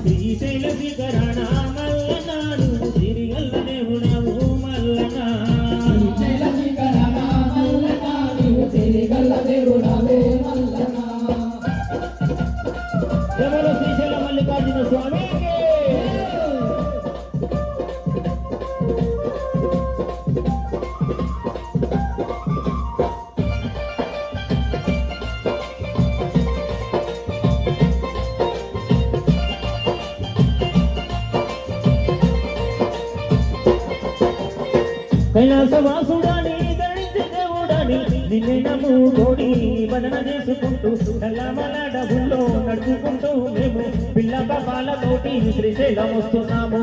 శ్రీశైల శిఖరణ మల్లనా నువ్వు సిరిగల్ల దేవుడవు మల్లనా శ్రీశైల శిఖరణ మల్లనా నువ్వు సిరిగల్ల దేవుడవే మల్లనా జమల శ్రీశైల మల్లికార్జున స్వామికి కైలాసవాసుడాని ధరించి దేవుడాని నిన్నే నమ్ముకోడి భజన చేసుకుంటూ నల్లమల డబ్బుల్లో నడుచుకుంటూ మేము పిల్ల బాబాలతోటి శ్రీశైలం వస్తున్నాము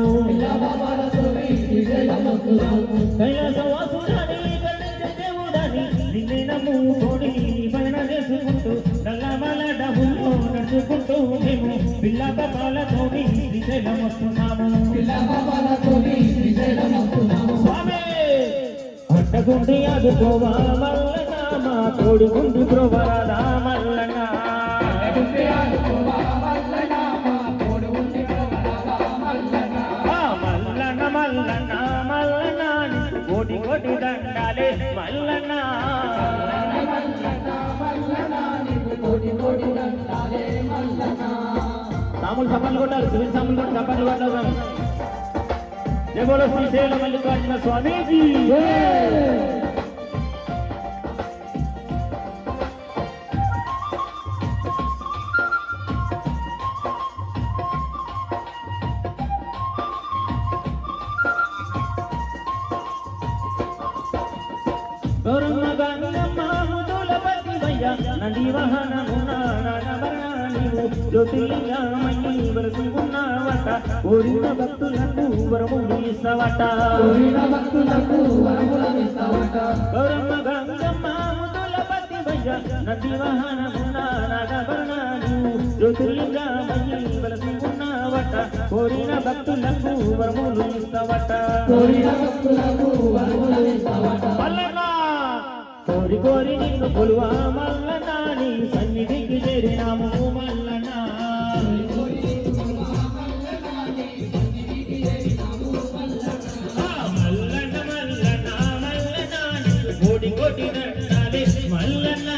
కైలాసవాసుడాని ధరించి దేవుడాని నిన్నే నమ్ముకోడి భజన చేసుకుంటూ నల్లమల డబ్బుల్లో నడుచుకుంటూ మేము పిల్ల బాబాలతోటి శ్రీశైలం వస్తున్నాము స్వామి అట్టగుండి అదుకోవా మల్లనా మా తోడుగుండి బ్రోవరాదా మల్లనా మల్లన మల్లన మల్లనా కోటి కోటి దండాలే మల్లనా సాములు సపలు కొట్టారు సివిల్ సాములు కూడా సపలు కొట్టారు జై బోలో శ్రీశైల మల్లికార్జున స్వామికి గౌరమ్మ గంగమ్మ ముదులపతి వయ్య నంది వాహనమున నాగవరానివు జ్యోతిలింగమయ్యి వరసి ఉన్నవట కోరిన భక్తులకు వరములు ఇస్తవట గౌరమ్మ గంగమ్మ ముదులపతి వయ్య నంది వాహనమున నాగవరానివు జ్యోతిలింగమయ్యి వరసి ఉన్నవట కోరిన భక్తులకు వరములు ఇస్తవట కోరి కోరి నిన్ను కొలువా మల్లనా నీ సన్నిధికి చేరినాము మల్లనా మల్లన మల్లన మల్లనా కోటి కోటి దండాలే మల్లనా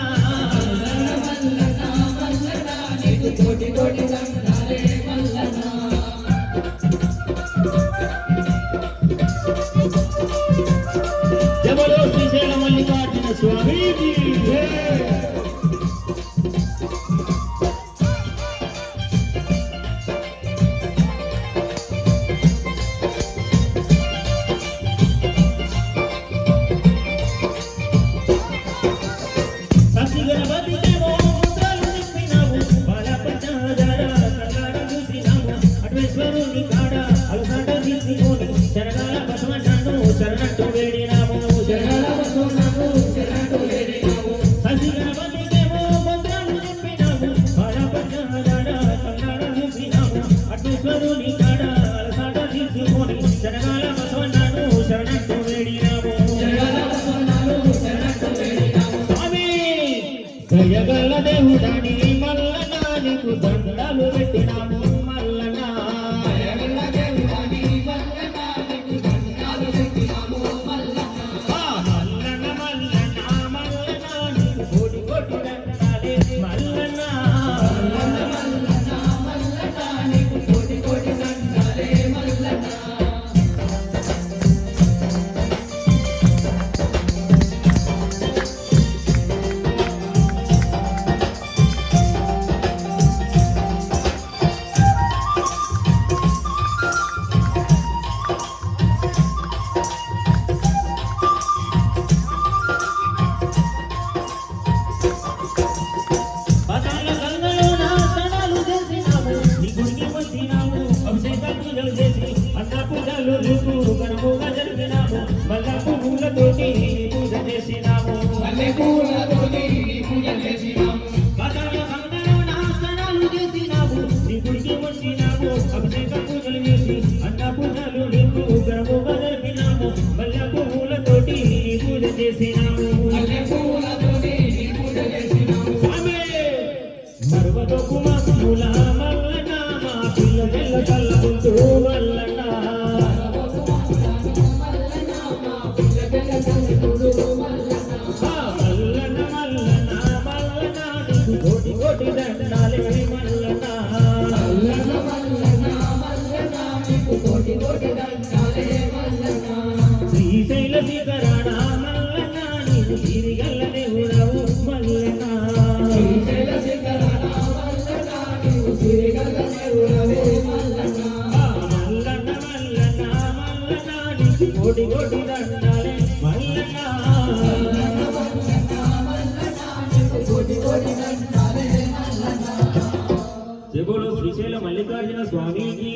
కోటి కోటి దండాలే మల్లనా జబలో శ్రీశైల మల్లికార్జున స్వామికి శరణాల బసవన్నను శరణట్టు వేడినాము ససిగణపతికేమో మంత్రాలు చెప్పినాము బాలపట్నాడ కన్నాడ చూసినాము అటేశ్వరుని కాడ అలసాట తీసుకొని శరణాల బసవన్నను శరణట్టు వేడినాము స్వామి దయగల దేవుడాని మల్లనా నీకు దండాలు పెట్టినాము మల్లనా కోటి కోటి చల్లకుంటూ మల్లన్న మల్లన్న మల్లన్న మల్లన్న నీకు కోటి కోటి దండాలే మల్లన్న శ్రీశైల శిఖరాణ మల్లన్న నీకు సిరిగల్ల దేవుడవు మల్లన్న మల్లన్న మల్లన్న మల్లన్న నీకు కోటి కోటి దండాలే మల్లన్న జై బోలో శ్రీశైల మల్లికార్జున స్వామికి